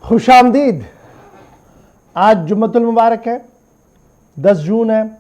खुशामदीद। आज जुम्मतुल मुबारक है, 10 जून है।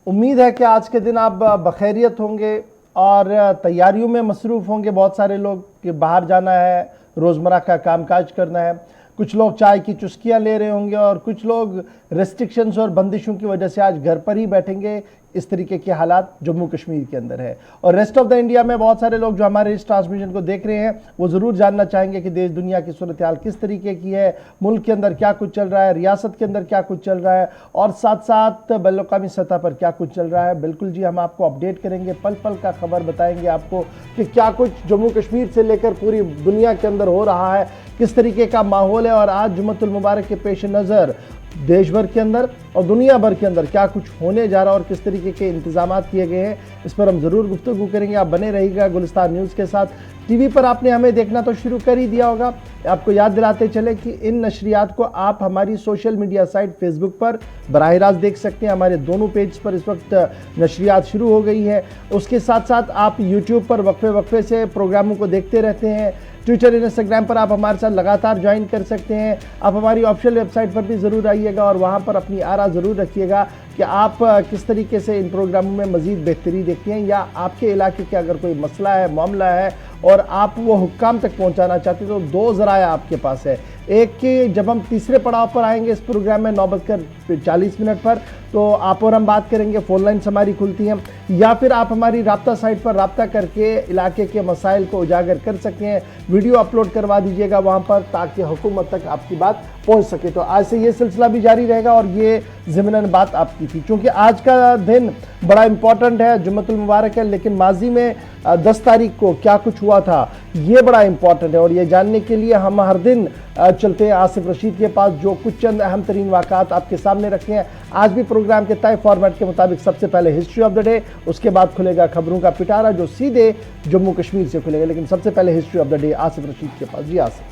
उम्मीद है कि आज के दिन आप बखैरियत होंगे और तैयारियों में मसरूफ़ होंगे। बहुत सारे लोग कि बाहर जाना है, रोज़मर्रा का कामकाज करना है। कुछ लोग चाय की चुस्कियाँ ले रहे होंगे और कुछ लोग रेस्ट्रिक्शंस और बंदिशों की वजह से आज घर पर ही बैठेंगे। इस तरीके के हालात जम्मू कश्मीर के अंदर है और रेस्ट ऑफ द इंडिया में बहुत सारे लोग जो हमारे इस ट्रांसमिशन को देख रहे हैं वो ज़रूर जानना चाहेंगे कि देश दुनिया की सूरत हाल किस तरीके की है, मुल्क के अंदर क्या कुछ चल रहा है, रियासत के अंदर क्या कुछ चल रहा है और साथ साथ बैनुल-अक़वामी सतह पर क्या कुछ चल रहा है। बिल्कुल जी, हम आपको अपडेट करेंगे, पल पल का खबर बताएंगे आपको कि क्या कुछ जम्मू कश्मीर से लेकर पूरी दुनिया के अंदर हो रहा है, किस तरीके का माहौल है और आज जुम्मतुल मुबारक के पेश नज़र देश भर के अंदर और दुनिया भर के अंदर क्या कुछ होने जा रहा है और किस तरीके के इंतजाम किए गए हैं, इस पर हम ज़रूर गुफ्तगू करेंगे। आप बने रहिएगा गुलिस्तान न्यूज़ के साथ। टीवी पर आपने हमें देखना तो शुरू कर ही दिया होगा। आपको याद दिलाते चले कि इन नशरियात को आप हमारी सोशल मीडिया साइट फेसबुक पर बराह रास्त देख सकते हैं। हमारे दोनों पेज पर इस वक्त नशरियात शुरू हो गई है। उसके साथ साथ आप यूट्यूब पर वक्फे वक्फे से प्रोग्रामों को देखते रहते हैं। ट्विटर, इंस्टाग्राम पर आप हमारे साथ लगातार ज्वाइन कर सकते हैं। आप हमारी ऑफिशियल वेबसाइट पर भी ज़रूर आइएगा और वहाँ पर अपनी आरा ज़रूर रखिएगा कि आप किस तरीके से इन प्रोग्रामों में मज़ीद बेहतरी देखते हैं या आपके इलाके के अगर कोई मसला है, मामला है और आप वो हुक्काम तक पहुँचाना चाहते हैं तो दो ज़राया आपके पास है। एक कि जब हम तीसरे पड़ाव पर आएंगे इस प्रोग्राम में 9:40 पर तो आप और हम बात करेंगे, फ़ोन लाइन्स हमारी खुलती हैं, या फिर आप हमारी राब्ता साइट पर राब्ता करके इलाके के मसाइल को उजागर कर सकते हैं। वीडियो अपलोड करवा दीजिएगा वहाँ पर ताकि हुकूमत तक आपकी बात पहुँच सके। तो आज से ये सिलसिला भी जारी रहेगा और ये ज़िमनन बात आपकी थी क्योंकि आज का दिन बड़ा इंपॉर्टेंट है, जुम्मतुल मुबारक है, लेकिन माजी में 10 तारीख को क्या कुछ हुआ था ये बड़ा इंपॉर्टेंट है और ये जानने के लिए हम हर दिन चलते हैं आसिफ रशीद के पास जो कुछ चंद अहम तरीन वाक़ात आपके सामने रखे हैं। आज भी प्रोग्राम के तय फॉर्मेट के मुताबिक सबसे पहले हिस्ट्री ऑफ द डे, उसके बाद खुलेगा खबरों का पिटारा जो सीधे जम्मू कश्मीर से खुलेगा, लेकिन सबसे पहले history of the day Asif Rashid के पास। जी आसिफ,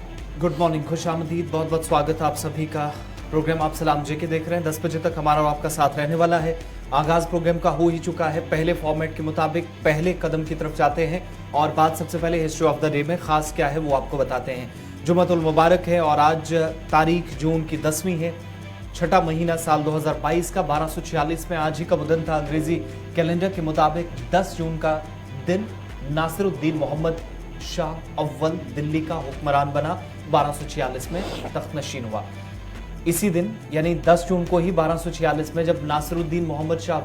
गुड मॉर्निंग, खुशामदीद, बहुत बहुत स्वागत है आप सभी का। प्रोग्राम आप सलाम जे के देख रहे हैं। 10 बजे तक हमारा और आपका साथ रहने वाला है। आगाज प्रोग्राम का हो ही चुका है। पहले फॉर्मेट के मुताबिक पहले कदम की तरफ जाते हैं और बात सबसे पहले हिस्ट्री ऑफ द डे में खास क्या है वो आपको बताते हैं। जुम्मतुल मुबारक है और आज तारीख जून की 10वीं है, छठा महीना साल 2022 का। 1246 में आज ही का बुधन था अंग्रेजी कैलेंडर के मुताबिक। 10 जून का दिन नासिरुद्दीन मोहम्मद शाह अव्वल दिल्ली का हुक्मरान बना। 1246 में तख्त नशीन हुआ। इसी दिन यानी 10 जून को ही 1246 में जब नासिरुद्दीन मोहम्मद शाह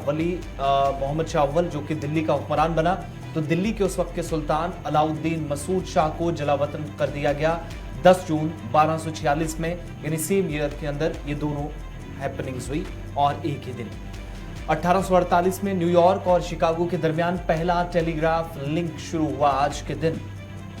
अव्वल जो कि दिल्ली का हुक्मरान बना तो दिल्ली के उस वक्त के सुल्तान अलाउद्दीन मसूद शाह को जलावतन कर दिया गया 10 जून 1246 में, यानी सेम ईयर के अंदर ये दोनों हैपनिंग्स हुई और एक ही दिन। 1848 में न्यूयॉर्क और शिकागो के दरमियान पहला टेलीग्राफ लिंक शुरू हुआ आज के दिन।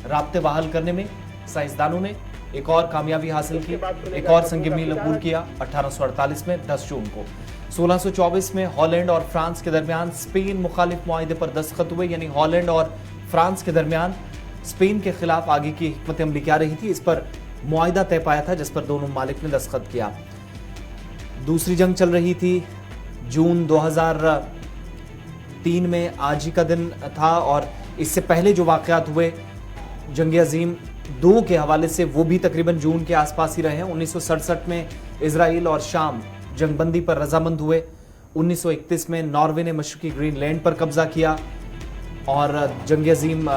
राब्ते बहाल करने में साइंसदानों ने एक और कामयाबी हासिल की, एक और संग मील अबूर किया 1848 में 10 जून को। 1624 में हॉलैंड और फ्रांस के दरमियान स्पेन मुखालिफ मुआहदे पर दस्तखत हुए, यानी हॉलैंड और फ्रांस के दरमियान स्पेन के खिलाफ आगे की हिकमत अमली क्या रही थी इस पर मुआहदा तय पाया था जिस पर दोनों मालिक ने दस्तखत किया। दूसरी जंग चल रही थी, जून 2003 में आज ही का दिन था और इससे पहले जो वाक़यात हुए जंग अजीम 2 के हवाले से वो भी तकरीबन जून के आसपास ही रहे हैं। 1967 में इजराइल और शाम जंगबंदी पर रजामंद हुए। 1931 में नॉर्वे ने मशरकी ग्रीनलैंड पर कब्जा किया और जंग अजीम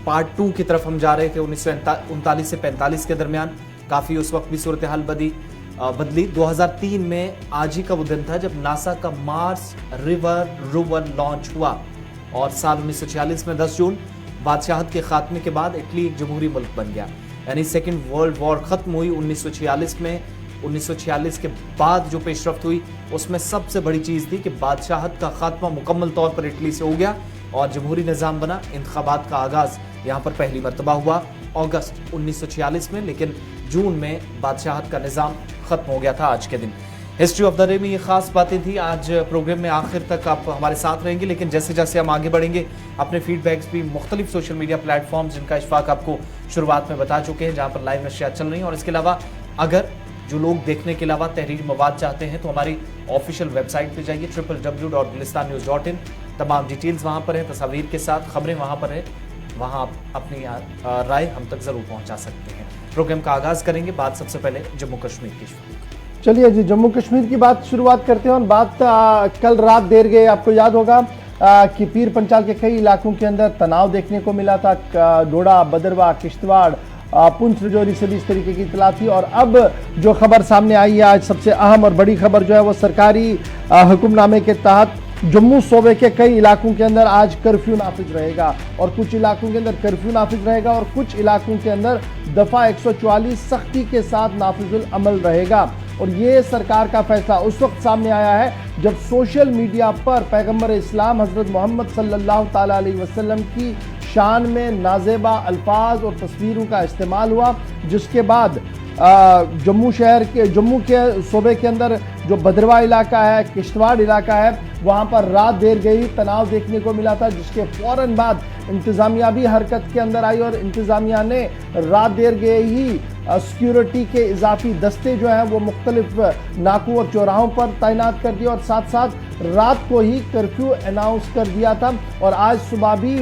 पार्ट 2 की तरफ हम जा रहे थे 1939 से 45 के दरमियान। काफ़ी उस वक्त भी सूरत हाल बदली। 2003 में आज ही का वो दिन था जब नासा का मार्स रिवर रोवर लॉन्च हुआ और साल 1946 में 10 जून बादशाहत के खात्मे के बाद इटली एक जमहूरी मुल्क बन गया, यानी सेकेंड वर्ल्ड वॉर खत्म हुई 1946 में। 1946 के बाद जो पेशरफ्त हुई उसमें सबसे बड़ी चीज़ थी कि बादशाहत का खात्मा मुकम्मल तौर पर इटली से हो गया और जमहूरी निज़ाम बना। इंतखाबात का आगाज़ यहाँ पर पहली मरतबा हुआ अगस्त 1946 में, लेकिन जून में बादशाहत का निज़ाम ख़त्म हो गया था आज के दिन। हिस्ट्री ऑफ द डे में ये खास बातें थी। आज प्रोग्राम में आखिर तक आप हमारे साथ रहेंगे, लेकिन जैसे जैसे हम आगे बढ़ेंगे अपने फीडबैक्स भी मुख्तलिफ सोशल मीडिया प्लेटफॉर्म्स जिनका इशफाक आपको शुरुआत में बता चुके हैं, जहाँ पर लाइव नशियात चल रही हैं। और इसके अलावा अगर जो लोग देखने के अलावा तहरीर मवाद चाहते हैं तो हमारी ऑफिशियल वेबसाइट पर जाइए www.gulistannews.in। तमाम डिटेल्स वहाँ पर है, तस्वीर के साथ खबरें वहाँ पर है, वहाँ आप अपनी राय हम तक ज़रूर पहुँचा सकते हैं। प्रोग्राम का आगाज करेंगे। बात सबसे पहले जम्मू कश्मीर की। चलिए जी, जम्मू कश्मीर की बात शुरुआत करते हैं। और बात कल रात देर गए, आपको याद होगा कि पीर पंचाल के कई इलाकों के अंदर तनाव देखने को मिला था। डोडा, बदरवा, किश्तवाड़, पुंछ, रजौरी से भी इस तरीके की इतला थी। और अब जो खबर सामने आई है, आज सबसे अहम और बड़ी खबर जो है वो सरकारी हुक्मनामे के तहत जम्मू सूबे के कई इलाकों के अंदर आज कर्फ्यू नाफिज रहेगा। और कुछ इलाकों के अंदर कर्फ्यू नाफिज रहेगा और कुछ इलाकों के अंदर दफ़ा 144 सख्ती के साथ नाफिजुल अमल रहेगा। और ये सरकार का फैसला उस वक्त सामने आया है जब सोशल मीडिया पर पैगंबर इस्लाम हज़रत मोहम्मद सल्लल्लाहु ताला अलैहि वसल्लम की शान में नाजेबा अल्फाज और तस्वीरों का इस्तेमाल हुआ, जिसके बाद जम्मू के सूबे के अंदर जो भद्रवा इलाका है, किश्तवाड़ इलाका है, वहाँ पर रात देर गई तनाव देखने को मिला था, जिसके फौरन बाद इंतज़ामिया भी हरकत के अंदर आई और इंतज़ामिया ने रात देर गए ही सिक्योरिटी के इजाफी दस्ते जो हैं वो मुख्तलिफ नाकों और चौराहों पर तैनात कर दिए और साथ साथ रात को ही कर्फ्यू अनाउंस कर दिया था। और आज सुबह भी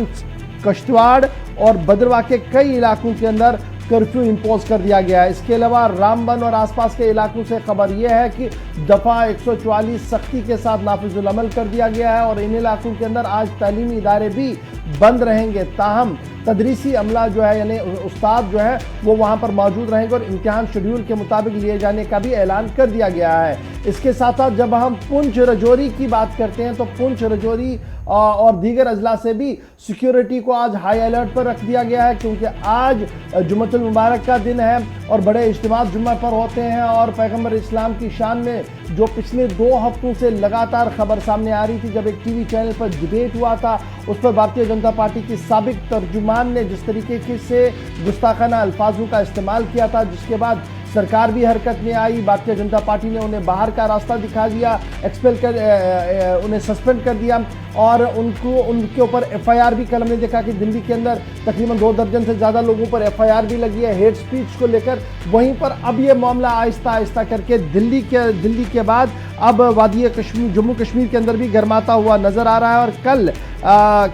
किश्तवाड़ और भद्रवा के कई इलाकों के अंदर कर्फ्यू इंपोज कर दिया गया है। इसके अलावा रामबन और आसपास के इलाकों से खबर यह है कि दफ़ा 144 सख्ती के साथ नाफिजुल अमल कर दिया गया है और इन इलाकों के अंदर आज तालीमी इदारे भी बंद रहेंगे। ताहम तदरीसी अमला जो है यानी उस्ताद जो है वो वहाँ पर मौजूद रहेंगे और इम्तिहान शेड्यूल के मुताबिक लिए जाने का भी ऐलान कर दिया गया है। इसके साथ साथ जब हम पुंछ रजौरी की बात करते हैं तो पुंछ रजौरी और दीगर अजला से भी सिक्योरिटी को आज हाई अलर्ट पर रख दिया गया है, क्योंकि आज जुम्मतुल मुबारक का दिन है और बड़े इज्तिमा जुम्मे पर होते हैं। और पैगंबर इस्लाम की शान में जो पिछले 2 हफ्तों से लगातार खबर सामने आ रही थी, जब एक टीवी चैनल पर डिबेट हुआ था, उस पर भारतीय जनता पार्टी की साबिक तर्जुमान ने जिस तरीके से गुस्ताखाना अल्फाजों का इस्तेमाल किया था, जिसके बाद सरकार भी हरकत में आई। भारतीय जनता पार्टी ने उन्हें बाहर का रास्ता दिखा दिया, उन्हें सस्पेंड कर दिया और उनके ऊपर FIR भी कल हमने देखा कि दिल्ली के अंदर तकरीबन 2 दर्जन से ज़्यादा लोगों पर FIR भी लगी है हेट स्पीच को लेकर। वहीं पर अब ये मामला आहिस्ता आहिस्ता करके दिल्ली के बाद अब वादी कश्मीर, जम्मू कश्मीर के अंदर भी गर्माता हुआ नज़र आ रहा है। और कल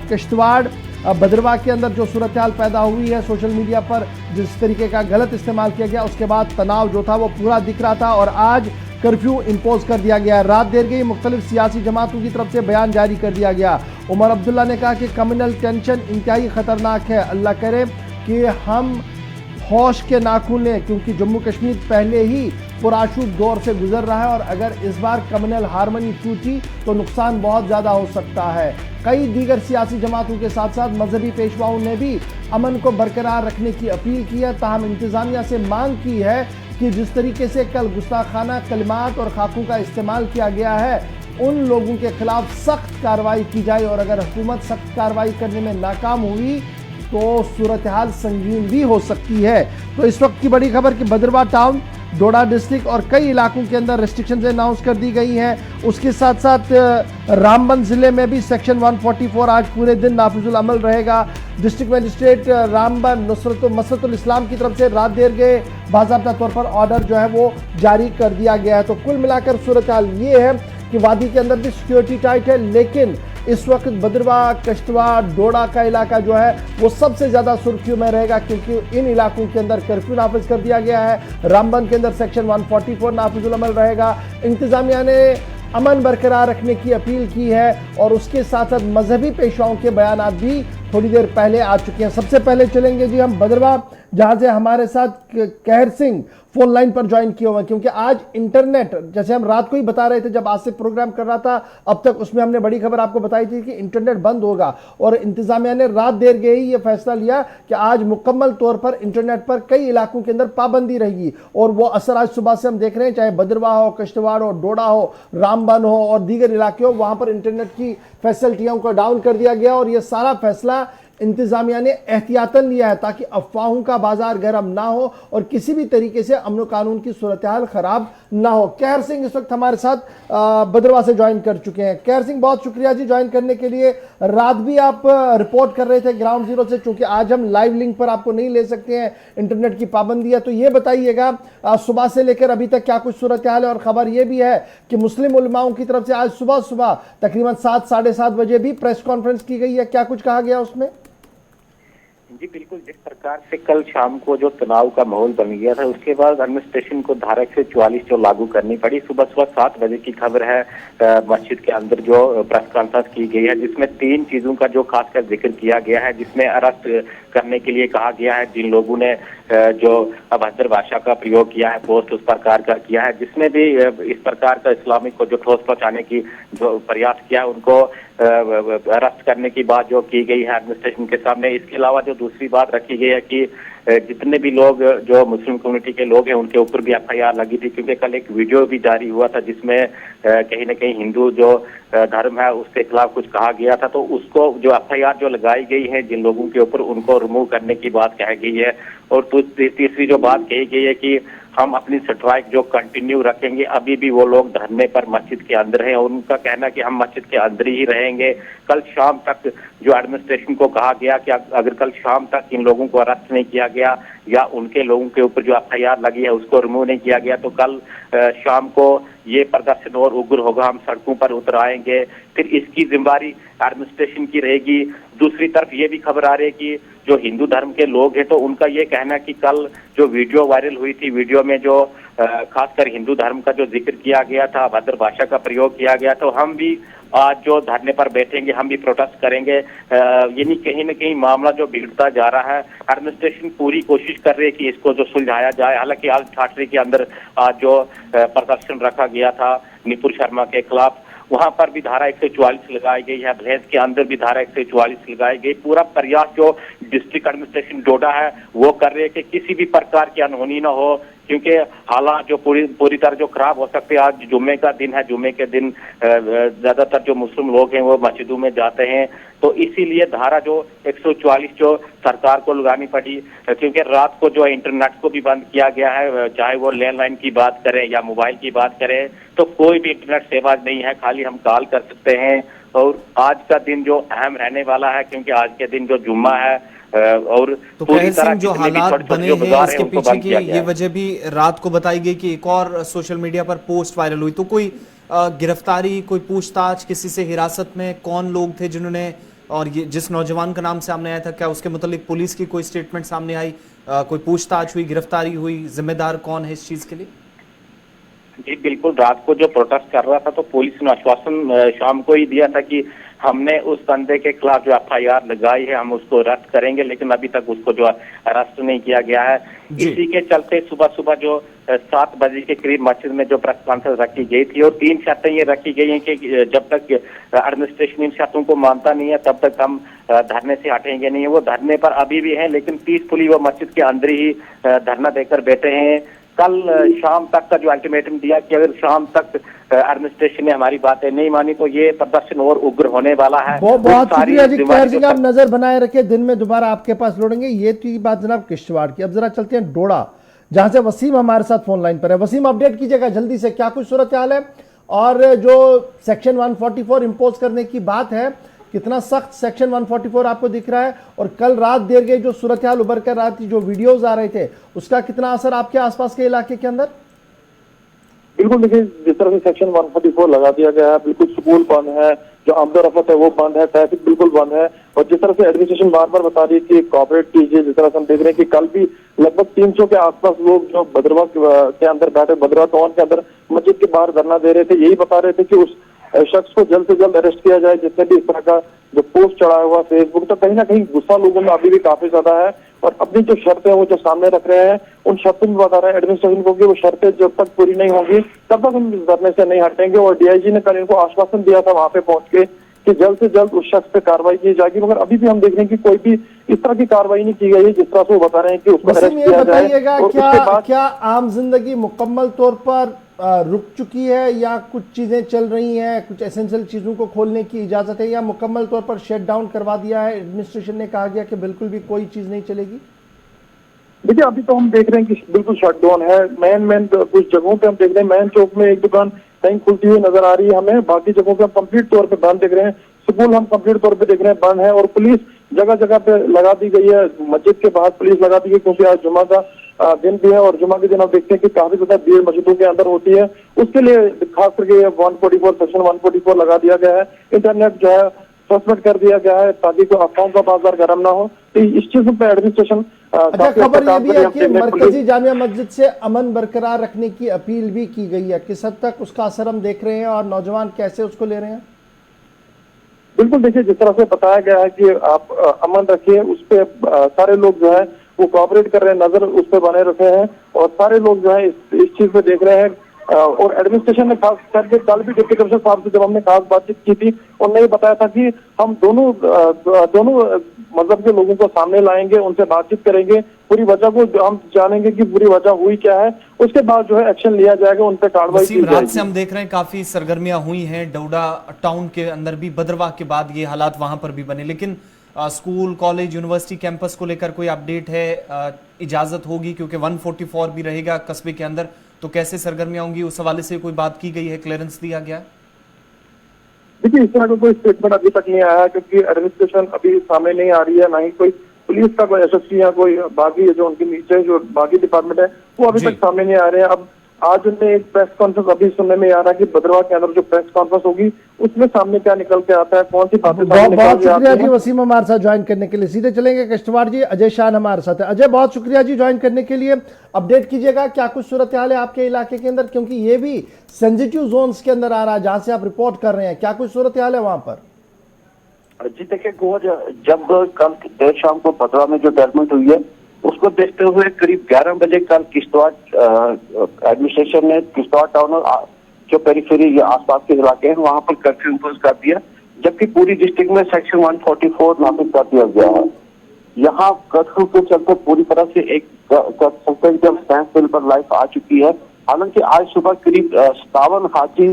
किश्तवाड़, भद्रवा के अंदर जो सूरत हाल पैदा हुई है, सोशल मीडिया पर जिस तरीके का गलत इस्तेमाल किया गया, उसके बाद तनाव जो था वो पूरा दिख रहा था और आज कर्फ्यू इंपोज कर दिया गया। रात देर गई, मुख्तलिफ सियासी जमातों की तरफ से बयान जारी कर दिया गया। उमर अब्दुल्ला ने कहा कि कम्युनल टेंशन इंतहाई ख़तरनाक है, अल्लाह करे कि हम होश के नाखून लें, क्योंकि जम्मू कश्मीर पहले ही पुराशूब दौर से गुजर रहा है और अगर इस बार कम्युनल हारमनी टूटी तो नुकसान बहुत ज़्यादा हो सकता है। कई दीगर सियासी जमातों के साथ साथ मजहबी पेशवाओं ने भी अमन को बरकरार रखने की अपील की है। ताहम इंतज़ामिया से मांग की है कि जिस तरीके से कल गुस्ताखाना कलिमात और खाकों का इस्तेमाल किया गया है, उन लोगों के खिलाफ सख्त कार्रवाई की जाए और अगर हुकूमत सख्त कार्रवाई करने में नाकाम हुई तो सूरत हाल संगीन भी हो सकती है। तो इस वक्त की बड़ी खबर कि भद्रवा टाउन, डोडा डिस्ट्रिक्ट और कई इलाकों के अंदर रेस्ट्रिक्शंस अनाउंस कर दी गई हैं। उसके साथ साथ रामबन ज़िले में भी सेक्शन 144 आज पूरे दिन नाफिजुल अमल रहेगा। डिस्ट्रिक्ट मजिस्ट्रेट रामबन मसरतुल इस्लाम की तरफ से रात देर गए बाज़ाब्ता तौर पर ऑर्डर जो है वो जारी कर दिया गया है। तो कुल मिलाकर सूरत हाल ये है कि वादी के अंदर भी सिक्योरिटी टाइट है, लेकिन इस वक्त भद्रवा, किश्तवाड़, डोडा का इलाका जो है वो सबसे ज़्यादा सुर्खियों में रहेगा, क्योंकि इन इलाकों के अंदर कर्फ्यू नाफिज कर दिया गया है। रामबन के अंदर सेक्शन 144 नाफिजुल अमल रहेगा। इंतज़ामिया ने अमन बरकरार रखने की अपील की है और उसके साथ साथ मजहबी पेशवाओं के बयान भी थोड़ी देर पहले आ चुके हैं। सबसे पहले चलेंगे जी हम भद्रवा, जहाँ से हमारे साथ कहर सिंह फोन लाइन पर ज्वाइन किए हुए हैं, क्योंकि आज इंटरनेट, जैसे हम रात को ही बता रहे थे जब आसिफ प्रोग्राम कर रहा था, अब तक उसमें हमने बड़ी खबर आपको बताई थी कि इंटरनेट बंद होगा और इंतजामिया ने रात देर गए ही ये फैसला लिया कि आज मुकम्मल तौर पर इंटरनेट पर कई इलाकों के अंदर पाबंदी रहेगी और वो असर आज सुबह से हम देख रहे हैं, चाहे भद्रवा हो, किश्तवाड़ हो, डोडा हो, रामबन हो और दीगर इलाके हो, वहां पर इंटरनेट की फैसिलिटियों को डाउन कर दिया गया। और यह सारा फैसला इंतजामिया ने एहतियातन लिया है ताकि अफवाहों का बाजार गर्म ना हो और किसी भी तरीके से अमन कानून की सूरत हाल खराब ना हो। कहर सिंह इस वक्त हमारे साथ भद्रवा से ज्वाइन कर चुके हैं। कहर सिंह, बहुत शुक्रिया जी ज्वाइन करने के लिए। रात भी आप रिपोर्ट कर रहे थे ग्राउंड जीरो से, चूंकि आज हम लाइव लिंक पर आपको नहीं ले सकते हैं, इंटरनेट की पाबंदी है। तो ये बताइएगा सुबह से लेकर अभी तक क्या कुछ सूरत हाल है। और खबर यह भी है कि मुस्लिम उलमाओं की तरफ से आज सुबह सुबह तकरीबन 7 साढ़े 7 बजे भी प्रेस कॉन्फ्रेंस की गई है, क्या कुछ कहा गया उसमें? जी बिल्कुल, जिस प्रकार से कल शाम को जो तनाव का माहौल बन गया था, उसके बाद एडमिनिस्ट्रेशन को धारा 144 जो लागू करनी पड़ी। सुबह सुबह 7 बजे की खबर है, मस्जिद के अंदर जो प्रेस कॉन्फ्रेंस की गई है, जिसमें 3 चीजों का जो खासकर जिक्र किया गया है, जिसमें अरेस्ट करने के लिए कहा गया है जिन लोगों ने जो अभद्र भाषा का प्रयोग किया है, पोस्ट उस प्रकार का किया है, जिसमें भी इस प्रकार का इस्लामिक को जो ठोस पहुंचाने की जो प्रयास किया है, उनको अरेस्ट करने की बात जो की गई है एडमिनिस्ट्रेशन के सामने। इसके अलावा जो दूसरी बात रखी गई है कि जितने भी लोग जो मुस्लिम कम्युनिटी के लोग हैं उनके ऊपर भी एफआईआर लगी थी, क्योंकि कल एक वीडियो भी जारी हुआ था जिसमें कहीं ना कहीं हिंदू जो धर्म है उसके खिलाफ कुछ कहा गया था। तो उसको जो एफआईआर जो लगाई गई है जिन लोगों के ऊपर, उनको रिमूव करने की बात कही गई है। और तीसरी जो बात कही गई है कि हम अपनी स्ट्राइक जो कंटिन्यू रखेंगे। अभी भी वो लोग धरने पर मस्जिद के अंदर हैं और उनका कहना है कि हम मस्जिद के अंदर ही रहेंगे। कल शाम तक जो एडमिनिस्ट्रेशन को कहा गया कि अगर कल शाम तक इन लोगों को अरेस्ट नहीं किया गया या उनके लोगों के ऊपर जो एफआईआर लगी है उसको रिमूव नहीं किया गया, तो कल शाम को ये प्रदर्शन और उग्र होगा, हम सड़कों पर उतर आएंगे। फिर इसकी जिम्मेदारी एडमिनिस्ट्रेशन की रहेगी। दूसरी तरफ ये भी खबर आ रही है कि जो हिंदू धर्म के लोग हैं तो उनका ये कहना है कि कल जो वीडियो वायरल हुई थी, वीडियो में जो खासकर हिंदू धर्म का जो जिक्र किया गया था, अभद्र भाषा का प्रयोग किया गया, तो हम भी आज जो धरने पर बैठेंगे, हम भी प्रोटेस्ट करेंगे। यानी कहीं न कहीं मामला जो बिगड़ता जा रहा है। एडमिनिस्ट्रेशन पूरी कोशिश कर रही है कि इसको जो सुलझाया जाए। हालांकि आज ठाठरी के अंदर आज जो प्रदर्शन रखा गया था निपुर शर्मा के खिलाफ, वहां पर भी धारा 144 लगाई गई है। भैंस के अंदर भी धारा 144 लगाई गई। पूरा प्रयास जो डिस्ट्रिक्ट एडमिनिस्ट्रेशन डोडा है वो कर रहे हैं कि किसी भी प्रकार की अनहोनी न हो, क्योंकि हालात जो पूरी तरह जो खराब हो सकते हैं। आज जुम्मे का दिन है, जुम्मे के दिन ज्यादातर जो मुस्लिम लोग हैं वो मस्जिदों में जाते हैं, तो इसीलिए धारा जो 144 जो सरकार को लगानी पड़ी, क्योंकि रात को जो इंटरनेट को भी बंद किया गया है। चाहे वो लैंडलाइन की बात करें या मोबाइल की बात करें, तो कोई भी इंटरनेट सेवा नहीं है, खाली हम कॉल कर सकते हैं। और आज का दिन जो अहम रहने वाला है, क्योंकि आज के दिन जो जुम्मा है और तो कहर सिंह, जो हालात बने हैं इसके पीछे की ये वजह भी रात को बताई गई कि एक और सोशल मीडिया पर पोस्ट वायरल हुई। तो कोई गिरफ्तारी, कोई पूछताछ, किसी से हिरासत में कौन लोग थे जिन्होंने, और ये जिस नौजवान का नाम सामने आया था, क्या उसके मतलब पुलिस की कोई स्टेटमेंट सामने आई, कोई पूछताछ हुई, गिरफ्तारी हुई, जिम्मेदार कौन है इस चीज के लिए? जी बिल्कुल, रात को जो प्रोटेस्ट कर रहा था तो पुलिस ने आश्वासन शाम को ही दिया था कि हमने उस बंदे के खिलाफ जो एफआईआर लगाई है हम उसको अरेस्ट करेंगे, लेकिन अभी तक उसको जो अरेस्ट नहीं किया गया है। इसी के चलते सुबह सुबह जो 7 बजे के करीब मस्जिद में जो प्रेस कॉन्फ्रेंस रखी गई थी, और 3 शर्तें ये रखी गई हैं कि जब तक एडमिनिस्ट्रेशन इन शर्तों को मानता नहीं है तब तक हम धरने से हटेंगे नहीं। वो धरने पर अभी भी है, लेकिन पीसफुली वो मस्जिद के अंदर ही धरना देकर बैठे हैं। कल शाम तक का जो अल्टीमेटम दिया कि अगर शाम तक एडमिनिस्ट्रेशन ने हमारी बातें नहीं मानी तो ये प्रदर्शन और उग्र होने वाला है। बहुत शुक्रिया जी कहर सिंह, आप नजर बनाए रखे, दिन में दोबारा आपके पास लौटेंगे। ये थी बात जनाब किश्तवाड़ की। अब जरा चलते हैं डोडा, जहां से वसीम हमारे साथ फोन लाइन पर है। वसीम, अपडेट कीजिएगा जल्दी से, क्या कुछ सूरत हाल है, और जो सेक्शन 144 इंपोज करने की बात है, कितना सख्त सेक्शन 144 आपको दिख रहा है, और कल रात देर गई जो सूरत हाल उभर कर रहा थी, जो वीडियोज आ रहे थे, उसका कितना असर आपके आसपास के इलाके के अंदर? बिल्कुल, देखिए जिस तरह से सेक्शन 144 लगा दिया गया है, बिल्कुल स्कूल बंद है, जो आमदोरफत है वो बंद है, ट्रैफिक बिल्कुल बंद है। और जिस तरह से एडमिनिस्ट्रेशन बार बार बता रही है कि कॉपरेट कीजिए, जिस तरह से हम देख रहे हैं कि कल भी लगभग 300 के आसपास लोग जो भद्रवा के अंदर बैठे, भद्रवा टाउन के अंदर मस्जिद के बाहर धरना दे रहे थे, यही बता रहे थे कि उस शख्स को जल्द से जल्द अरेस्ट किया जाए जिसने भी इस तरह का जो पोस्ट चढ़ाया हुआ फेसबुक। तो कहीं ना कहीं गुस्सा लोगों में अभी भी काफी ज्यादा है, और अपनी जो शर्तें हैं वो जो सामने रख रहे हैं, उन शर्तों में बता रहे हैं एडमिनिस्ट्रेशन को कि वो शर्तें जब तक पूरी नहीं होंगी तब तक हम इस धरने से नहीं हटेंगे। और डीआईजी ने कल इनको आश्वासन दिया था वहां पे पहुंच के कि जल्द से जल्द उस शख्स पे कार्रवाई की जाएगी, मगर अभी भी हम देख रहे हैं कि कोई भी इस तरह की कार्रवाई नहीं की गई है जिस तरह से वो बता रहे हैं कि उसको अरेस्ट किया जाए। क्या आम जिंदगी मुकम्मल तौर पर रुक चुकी है, या कुछ चीजें चल रही हैं, कुछ एसेंशियल चीजों को खोलने की इजाजत है, या मुकम्मल तौर पर शट डाउन करवा दिया है एडमिनिस्ट्रेशन ने, कहा गया कि बिल्कुल भी कोई चीज नहीं चलेगी? देखिए अभी तो हम देख रहे हैं कि बिल्कुल शटडाउन है। मेन कुछ जगहों पे हम देख रहे हैं, मैन चौक में एक दुकान कहीं खुलती हुई नजर आ रही है हमें, बाकी जगहों पे हम कंप्लीट तौर पे बंद देख रहे हैं। स्कूल हम कंप्लीट तौर पे देख रहे हैं बंद है, और पुलिस जगह जगह पे लगा दी गई है। मस्जिद के बाहर पुलिस लगा दी गई, क्योंकि आज जुमा का दिन भी है, और जुमा के दिन हम देखते हैं कि काफी ज्यादा भीड़ मस्जिदों के अंदर होती है। उसके लिए खास करके 144 सेक्शन 144 लगा दिया गया है। इंटरनेट जो है सस्पेंड कर दिया गया है ताकि कोई अफवाहों का बाजार गर्म ना हो। तो इस चीज पे एडमिनिस्ट्रेशन अच्छा, खबर यह भी है कि मरकजी जामिया मस्जिद से अमन बरकरार रखने की अपील भी की गई है। किस हद तक उसका असर हम देख रहे हैं और नौजवान कैसे उसको ले रहे हैं? बिल्कुल, देखिए जिस तरह से बताया गया है कि आप अमन रखिए, उस पे सारे लोग जो है वो कोऑपरेट कर रहे हैं, नजर उस पे बने रखे हैं और सारे लोग जो है इस चीज पे देख रहे हैं। और एडमिनिस्ट्रेशन ने खास करके कल भी डिप्टी कमिश्नर साहब से जब हमने खास बातचीत की थी, उन्होंने ये बताया था कि हम दोनों मजहब के लोगों को सामने लाएंगे, उनसे बातचीत करेंगे, पूरी वजह को हम जानेंगे कि पूरी वजह हुई क्या है, उसके बाद जो है एक्शन लिया जाएगा, उन पर कार्रवाई की जाएगी। रात से हम देख रहे हैं काफी सरगर्मियां हुई हैं डोडा टाउन के अंदर भी, भद्रवाह के बाद ये हालात वहां पर भी बने, लेकिन स्कूल कॉलेज यूनिवर्सिटी कैंपस को लेकर कोई अपडेट है? इजाजत होगी क्योंकि 144 भी रहेगा कस्बे के अंदर, तो कैसे सरगर्मियां होंगी, उस हवाले से कोई बात की गई है, क्लियरेंस दिया गया? देखिए इस तरह का कोई स्टेटमेंट अभी तक नहीं आया है क्योंकि एडमिनिस्ट्रेशन अभी सामने नहीं आ रही है, ना ही कोई पुलिस का कोई एसएसपी या कोई बाकी जो उनके नीचे जो बाकी डिपार्टमेंट है वो अभी तक सामने नहीं आ रहे हैं। अब आज उनने एक प्रेस कॉन्फ्रेंस अभी सुनने में आ रहा है कि भद्रवाह के अंदर जो प्रेस कॉन्फ्रेंस होगी उसमें सामने क्या निकल के आता है, कौन सी बातें सामने निकल के आती है। बहुत शुक्रिया जी वसीम हमारे साथ ज्वाइन करने के लिए। सीधे चलेंगे किश्तवाड़ जी, अजय शाह हमारे साथ है। अजय, बहुत शुक्रिया जी ज्वाइन करने के लिए। अपडेट कीजिएगा क्या कुछ सूरत हाल है आपके इलाके के अंदर, क्योंकि ये भी सेंसिटिव जोन्स के अंदर आ रहा है जहां से आप रिपोर्ट कर रहे हैं, क्या कुछ सूरत हाल है वहां पर? जी देखिए जब कल देर शाम को भद्रवाह में जो डेवलपमेंट हुई है उसको देखते हुए करीब 11 बजे कल किश्तवाड़ एडमिनिस्ट्रेशन ने किश्तवाड़ टाउन और जो पेरिफेरी या आसपास के इलाके हैं वहां पर कर्फ्यू इम्पोज कर दिया, जबकि पूरी डिस्ट्रिक्ट में सेक्शन 144 नाफिज कर दिया गया है। यहाँ कर्फ्यू के चलते पूरी तरह से एक स्टैंड स्टिल पर लाइफ आ चुकी है। हालांकि आज सुबह करीब 57 हाजी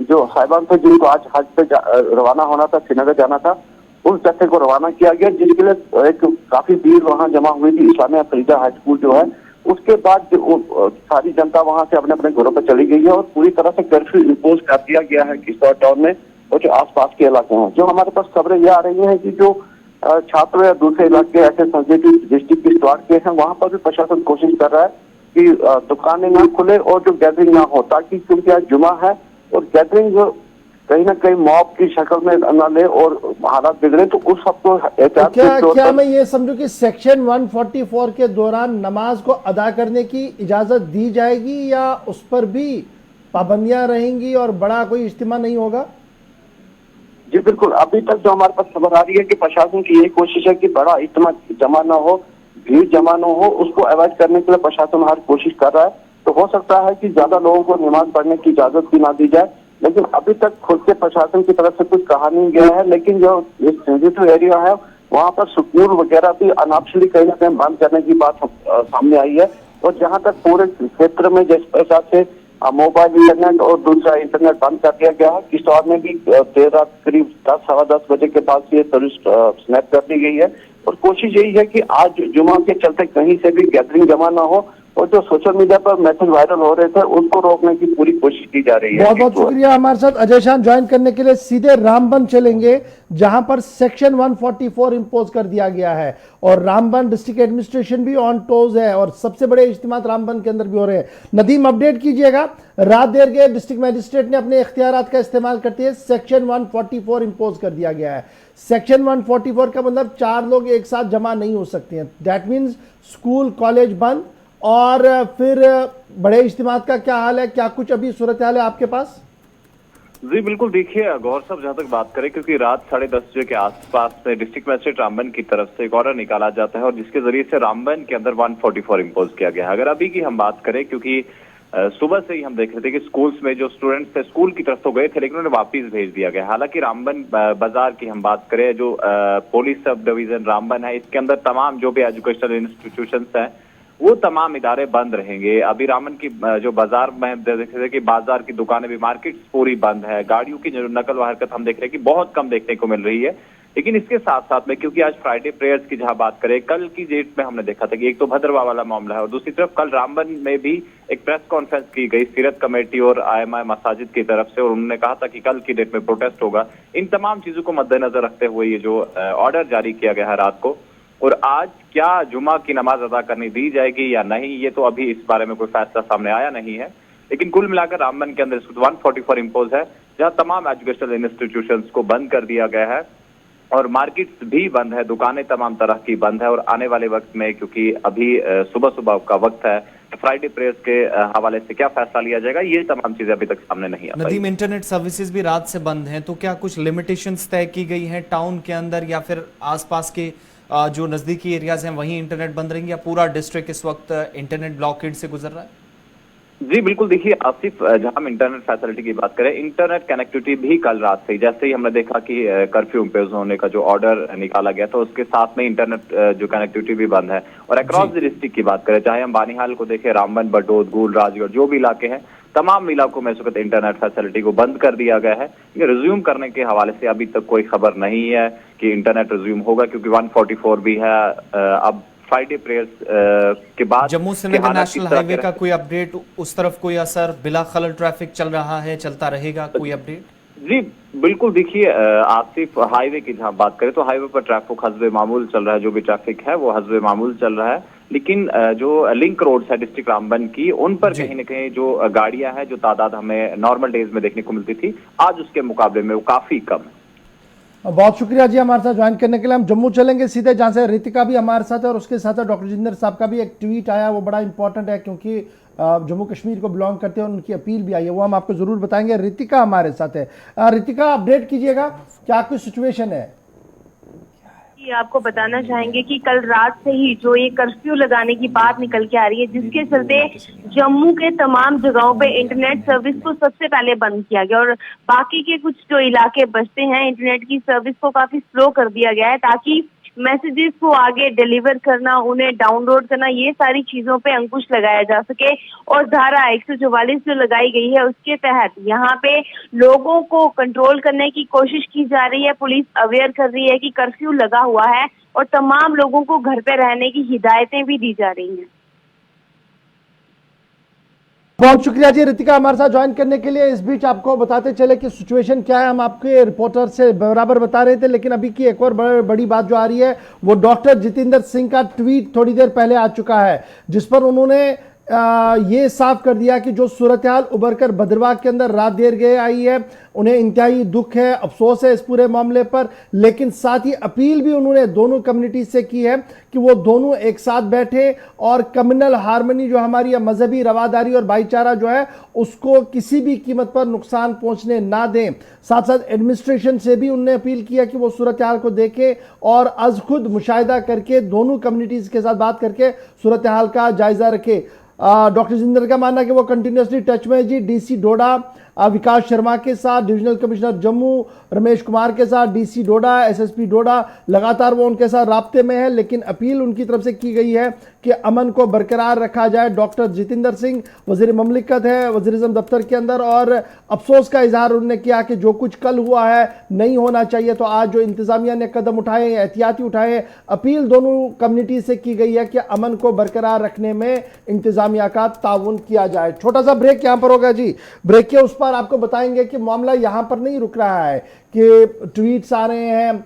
जो साहिबान थे जिनको आज हज पे रवाना होना था, श्रीनगर जाना था, उस जत्थे को रवाना किया गया, जिसके लिए एक काफी भीड़ वहां जमा हुई थी इस्लामिया फरीदा हाई स्कूल जो है। उसके बाद सारी जनता वहां से अपने अपने घरों पर चली गई है और पूरी तरह से कर्फ्यू इम्पोज कर दिया गया है किश्तवाड़ टाउन में और जो आसपास के इलाके हैं। जो हमारे पास खबरें ये आ रही हैं कि जो छात्र या दूसरे इलाके ऐसे सेंसिटिव डिस्ट्रिक्ट किश्तवाड़ के हैं वहां पर भी प्रशासन कोशिश कर रहा है कि दुकानें ना खुले और जो गैदरिंग ना हो, ताकि क्योंकि आज जुमा है और गैदरिंग कहीं ना कहीं मॉब की शक्ल में न ले और हालात बिगड़े, तो उस सबको क्या मैं ये समझूं कि सेक्शन 144 के दौरान नमाज को अदा करने की इजाजत दी जाएगी या उस पर भी पाबंदियां रहेंगी और बड़ा कोई इज्तिमा नहीं होगा? जी बिल्कुल, अभी तक जो हमारे पास खबर आ रही है कि प्रशासन की यही कोशिश है कि बड़ा इज्तिमा जमा न हो, भीड़ जमा न हो, उसको अवॉइड करने के लिए प्रशासन हर कोशिश कर रहा है। तो हो सकता है कि ज्यादा लोगों को नमाज पढ़ने की इजाजत भी ना दी जाए, लेकिन अभी तक खुद के प्रशासन की तरफ से कुछ कहा नहीं गया है। लेकिन जो सेंसिटिव एरिया है वहां पर स्कूल वगैरह भी अनापशली कहीं ना कहीं बंद करने की बात सामने आई है। और जहां तक पूरे क्षेत्र में जिस प्रकार से मोबाइल इंटरनेट और दूसरा इंटरनेट बंद कर दिया गया है, किश्तवाड़ में भी देर रात करीब 10-10:15 बजे के पास ये सर्विस स्नैप कर दी गई है। और कोशिश यही है कि आज जुमा के चलते कहीं से भी गैदरिंग जमा ना हो और जो सोशल मीडिया पर मैसेज वायरल हो रहे थे उनको रोकने की पूरी कोशिश की जा रही है। बहुत बहुत शुक्रिया हमारे साथ अजय शाह ज्वाइन करने के लिए। सीधे रामबन चलेंगे जहां पर सेक्शन 144 इंपोज कर दिया गया है और रामबन डिस्ट्रिक्ट एडमिनिस्ट्रेशन भी ऑन टोज है और सबसे बड़े इज्तिमात रामबन के अंदर भी हो रहे हैं। नदीम, अपडेट कीजिएगा। रात देर के डिस्ट्रिक्ट मजिस्ट्रेट ने अपने इख्तियारात का इस्तेमाल करते हुए सेक्शन 144 इंपोज कर दिया गया है। सेक्शन 144 का मतलब 4 लोग एक साथ जमा नहीं हो सकते हैं। दैट मीन्स स्कूल कॉलेज बंद। और फिर बड़े इज्तिमात का क्या हाल है, क्या कुछ अभी सूरत हाल है आपके पास? जी बिल्कुल, देखिए गौर साहब जहां तक बात करें, क्योंकि रात 10:30 बजे के आसपास में डिस्ट्रिक्ट मजिस्ट्रेट रामबन की तरफ से एक ऑर्डर निकाला जाता है और जिसके जरिए से रामबन के अंदर 144 इम्पोज किया गया है। अगर अभी की हम बात करें, क्योंकि सुबह से ही हम देख रहे थे कि स्कूल्स में जो स्टूडेंट्स थे स्कूल की तरफ तो गए थे लेकिन उन्हें वापस भेज दिया गया। हालांकि रामबन बाजार की हम बात करें, जो पुलिस सब डिवीजन रामबन है, इसके अंदर तमाम जो भी एजुकेशनल इंस्टीट्यूशंस हैं वो तमाम इदारे बंद रहेंगे। अभी रामबन की जो बाजार में देख रहे थे कि बाजार की दुकानें भी, मार्केट पूरी बंद है, गाड़ियों की जो नकल व हरकत हम देख रहे हैं कि बहुत कम देखने को मिल रही है। लेकिन इसके साथ साथ में, क्योंकि आज फ्राइडे प्रेयर्स की जहां बात करें, कल की डेट में हमने देखा था कि एक तो भद्रवाह वाला मामला है और दूसरी तरफ कल रामबन में भी एक प्रेस कॉन्फ्रेंस की गई सीरत कमेटी और IMI मसाजिद की तरफ से और उन्होंने कहा था कि कल की डेट में प्रोटेस्ट होगा। इन तमाम चीजों को मद्देनजर रखते हुए ये जो ऑर्डर जारी किया गया है रात को, और आज क्या जुमा की नमाज अदा करनी दी जाएगी या नहीं, ये तो अभी इस बारे में कोई फैसला सामने आया नहीं है। लेकिन कुल मिलाकर रामबन के अंदर 144 इम्पोज है, जहां तमाम एजुकेशनल इंस्टीट्यूशंस को बंद कर दिया गया है और मार्केट्स भी बंद है, दुकानें तमाम तरह की बंद है। और आने वाले वक्त में, क्योंकि अभी सुबह सुबह का वक्त है, फ्राइडे प्रेयर्स के हवाले से क्या फैसला लिया जाएगा, ये तमाम चीजें अभी तक सामने नहीं आ पाई। नदीम, इंटरनेट सर्विसेज भी रात से बंद हैं, तो क्या कुछ लिमिटेशंस तय की गई हैं टाउन के अंदर, या फिर आसपास के जो नजदीकी एरियाज हैं वहीं इंटरनेट बंद रहेंगे, या पूरा डिस्ट्रिक्ट इस वक्त इंटरनेट ब्लॉकेड से गुजर रहा है? जी बिल्कुल, देखिए आसिफ, जहां हम इंटरनेट फैसिलिटी की बात करें, इंटरनेट कनेक्टिविटी भी कल रात से, जैसे ही हमने देखा कि कर्फ्यू इम्पोज होने का जो ऑर्डर निकाला गया था, उसके साथ में इंटरनेट जो कनेक्टिविटी भी बंद है। और अक्रॉस द डिस्ट्रिक्ट की बात करें, चाहे हम बानीहाल को देखें, रामबन, बटोद, गूल, राजगढ़, जो भी इलाके हैं, तमाम इलाकों में इस वक्त इंटरनेट फैसिलिटी को बंद कर दिया गया है। ये रिज्यूम करने के हवाले से अभी तक कोई खबर नहीं है कि इंटरनेट रिज्यूम होगा, क्योंकि 144 भी है। अब फ्राइडे प्रेयर्स के बाद जम्मू श्रीनगर नेशनल हाईवे का कोई अपडेट, उस तरफ कोई असर, बिला खलल ट्रैफिक चल रहा है, चलता रहेगा, कोई अपडेट? जी बिल्कुल, देखिए आसिफ, हाईवे की जहां बात करें तो हाईवे पर ट्रैफिक हस्बे मामूल चल रहा है, जो भी ट्रैफिक है वो हस्बे मामूल चल रहा है। लेकिन जो लिंक रोड्स है डिस्ट्रिक्ट रामबन की, उन पर कहीं न कहीं जो गाड़ियां हैं, जो तादाद हमें नॉर्मल डेज में देखने को मिलती थी, आज उसके मुकाबले में वो काफी कम है। बहुत शुक्रिया जी हमारे साथ ज्वाइन करने के लिए। हम जम्मू चलेंगे सीधे, जहां से रितिका भी हमारे साथ है और उसके साथ डॉक्टर जितेंद्र साहब का भी एक ट्वीट आया, वो बड़ा इंपॉर्टेंट है क्योंकि जम्मू कश्मीर को बिलोंग करते हैं, उनकी अपील भी आई है, वो हम आपको जरूर बताएंगे। रितिका हमारे साथ है। रितिका, अपडेट कीजिएगा, क्या कोई सिचुएशन है? आपको बताना चाहेंगे कि कल रात से ही जो ये कर्फ्यू लगाने की बात निकल के आ रही है, जिसके चलते जम्मू के तमाम जगहों पे इंटरनेट सर्विस को सबसे पहले बंद किया गया और बाकी के कुछ जो इलाके बचते हैं, इंटरनेट की सर्विस को काफी स्लो कर दिया गया है, ताकि मैसेजेस को आगे डिलीवर करना, उन्हें डाउनलोड करना, ये सारी चीजों पे अंकुश लगाया जा सके। और धारा 144 जो लगाई गई है, उसके तहत यहाँ पे लोगों को कंट्रोल करने की कोशिश की जा रही है। पुलिस अवेयर कर रही है कि कर्फ्यू लगा हुआ है और तमाम लोगों को घर पे रहने की हिदायतें भी दी जा रही हैं। बहुत शुक्रिया जी रितिका हमारे साथ ज्वाइन करने के लिए। इस बीच आपको बताते चले कि सिचुएशन क्या है, हम आपके रिपोर्टर से बराबर बता रहे थे, लेकिन अभी की एक और बड़ी बात जो आ रही है, वो डॉक्टर जितेंद्र सिंह का ट्वीट थोड़ी देर पहले आ चुका है, जिस पर उन्होंने ये साफ कर दिया कि जो सूरत हाल उभर कर भद्रवाह के अंदर रात देर गए आई है, उन्हें इंतहाई दुख है, अफसोस है इस पूरे मामले पर, लेकिन साथ ही अपील भी उन्होंने दोनों कम्युनिटी से की है कि वो दोनों एक साथ बैठे और कम्युनल हार्मनी जो हमारी मजहबी रवादारी और भाईचारा जो है उसको किसी भी कीमत पर नुकसान पहुंचने ना दें। साथ साथ एडमिनिस्ट्रेशन से भी उन्होंने अपील किया कि वो सूरत हाल को देखें और अज खुद मुशाहिदा करके दोनों कम्युनिटीज के साथ बात करके सूरत हाल का जायजा रखे। डॉक्टर जितेंद्र का मानना है कि वो कंटिन्यूसली टच में जी डीसी डोडा विकास शर्मा के साथ, डिविजनल कमिश्नर जम्मू रमेश कुमार के साथ, डीसी डोडा, एसएसपी डोडा, लगातार वो उनके साथ राब्ते में है, लेकिन अपील उनकी तरफ से की गई है कि अमन को बरकरार रखा जाए। डॉक्टर जितेंद्र सिंह वजीर ममलिकत है वजीरिज्म दफ्तर के अंदर, और अफसोस का इजहार उन्होंने किया कि जो कुछ कल हुआ है नहीं होना चाहिए, तो आज जो इंतजामिया ने कदम उठाए, एहतियाती उठाए, अपील दोनों कम्युनिटी से की गई है कि अमन को बरकरार रखने में इंतजामिया का ताउन किया जाए। छोटा सा ब्रेक यहां पर होगा जी, ब्रेक के उस पर आपको बताएंगे कि मामला यहां पर नहीं रुक रहा है कि ट्वीट्स आ रहे हैं,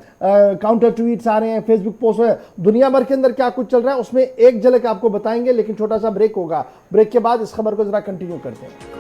काउंटर ट्वीट्स आ रहे हैं, फेसबुक पोस्ट है, दुनिया भर के अंदर क्या कुछ चल रहा है उसमें एक झलक आपको बताएंगे, लेकिन छोटा सा ब्रेक होगा। ब्रेक के बाद इस खबर को जरा कंटिन्यू करते हैं।